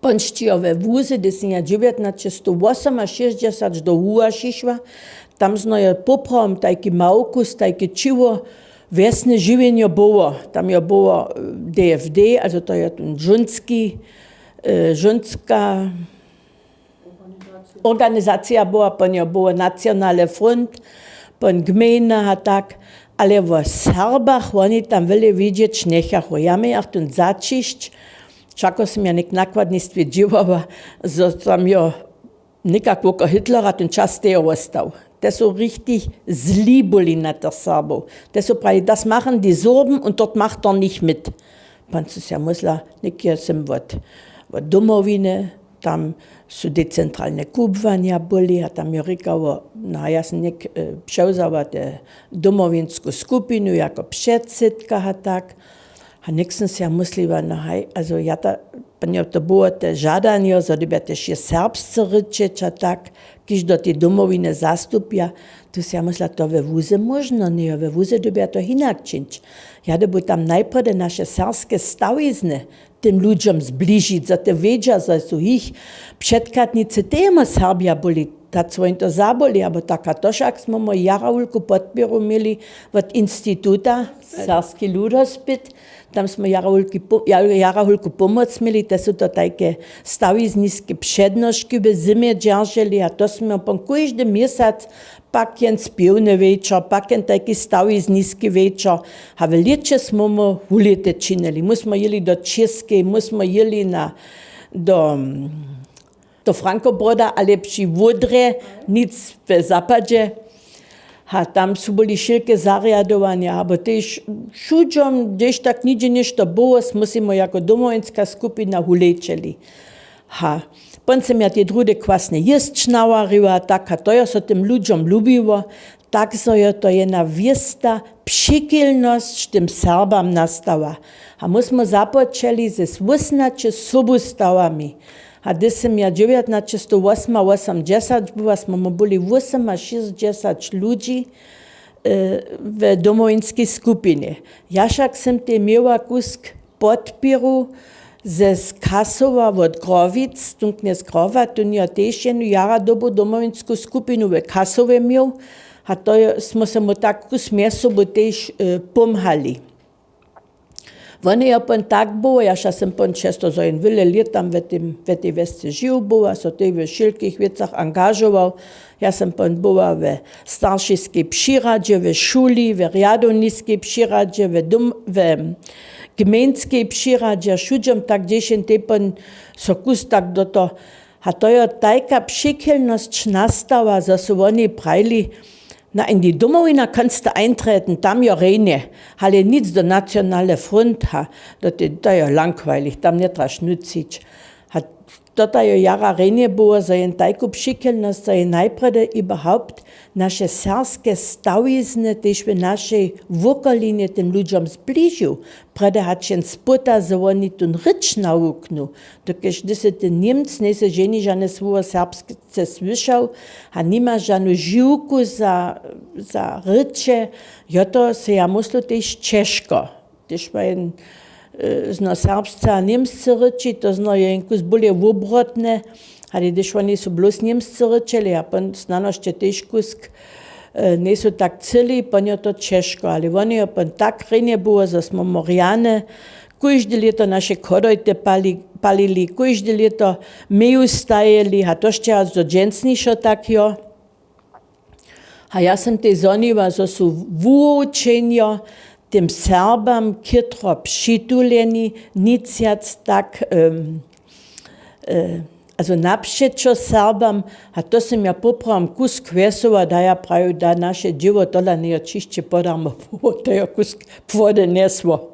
Ponštiové vúzy, kde si ja 1968 do Huašišva, tam smo je popravom tajki maukus, tajki čivo, vesne živenje było. Tam je było DFD, also to je žunska organizacja była, pon je było Nacionalny Front, pon gmina a tak, ale w Serbach oni tam wiele widzieć nechachu. Ja miałam tu začišć, čako sam ja nek nakładnictwie dziewała, że tam jo nikakvo Hitlera ten čas tejo ostał. Das so richtig zli boli na der Serbov. Das so pravi, das machen die Sorben und dort macht nicht mit. Pan se ja musla, nekje sem od domovine, tam su decentralne kubvanja boli, a tam je rekao, no ja sam nek převzala domovinsku skupinu jako předsedka a tak. A nek sam se ja musliva, no haj, also ja to było te žadanje, so da też je serbsce rečeć a tak, kiž do te domovine zastupja, tu se ja musla, to ve vuze možno nije, ve vuze da to hinak činč. Ja da bu tam najprede naše serbske stavizne tym ludziom zbližić, za te veđa, za su ih předkatnice tema Serbia boli, tak svojim to zaboli, abo taka tošak smo moj jaraulku podpiru mili od instituta Serski ludospit, tam smo jarahulku pomoc mili, te su to tajke stavizniske přednošky v zime držali, a to smo po každý měsac pak jen spěvne večer, pak jen tajky stavizniske večer. A v liče smo mu hulite činili. My smo jeli do Českej, my smo jeli do Frankobroda, ale při Vodre, nic v zapadě. A tam su boli šilke zariadovania, abo tež šuđom, gdjež tak niđe nešto było, musimo jako domovinska skupina hulečeli. Ha, pon sam ja te druge kvasne jest navarila, tak, a to je so tym ludziom lubiło, tak so je to jedna wiesta přikilnost tym Serbam nastała. A my smo započeli ze 18 sobustavami. A gdy sam ja 1980 była, smo byli 68 ludzi w domovinskiej skupinie. Ja však sam te miała kusk podpiru ze Kasowa od Grovic, tunkne z Grova, tu ja też jednu jara dobu domovinsku skupinu w Kasowie miał, a to smo se mu tak kus mjesobu też pomhali. Вони ja pon tak było, ja sam pon često za wiele lat tam w tej wiosce żył był, a so tej w wszelkich wiecach angażował. Ja sam pon była w starszyskiej przyradzie, w szuli, w riadownickiej przyradzie, w gmieńskiej przyradzie, wszędzie tak gdzieś te pon so kus tak do to. A to je taka przykilność nastała, że so oni prajli, na in die domovina kannst du eintreten, tam ja rene, ale nic do Nacionalne Front ha, to je langweilig, tam ne traš nucić. Ha, to je jara rene było, za jen tajku przykilnost, za jen najprede überhaupt naše serbske stavizne, tež v našej vokolinie tym ludziom zbližił. Prede hat jen spota, za oni tun rycz nauknu. Dokež gdy se ten Niemc ne se ženi žane svoje serbske slyšał, a nima žanu žiwku za rycze, jo to se ja muslo tež češko. Tež ma jen zna serbsce a niemsce ryči, to zna jen kus bolje obrotne, ale když oni su bloß niemsce ryčeli, a pon znano ještě tež kusk, ne su tak cili, pon je to češko, ale oni je pon tak rene było, že smo Morjane, každé leto naše kodojte palili, každé leto meju stajeli, a to ještě raz do džencnišo tak jo. A ja sam te zoniva, že su vučenja tym Serbam kitro přituleni, nic jac tak also napšečo Serbam, a to sam ja popravam kusk kvesova, da ja pravim, da naše dživo tola ne očišće podamo, to je kusk vode nesvo.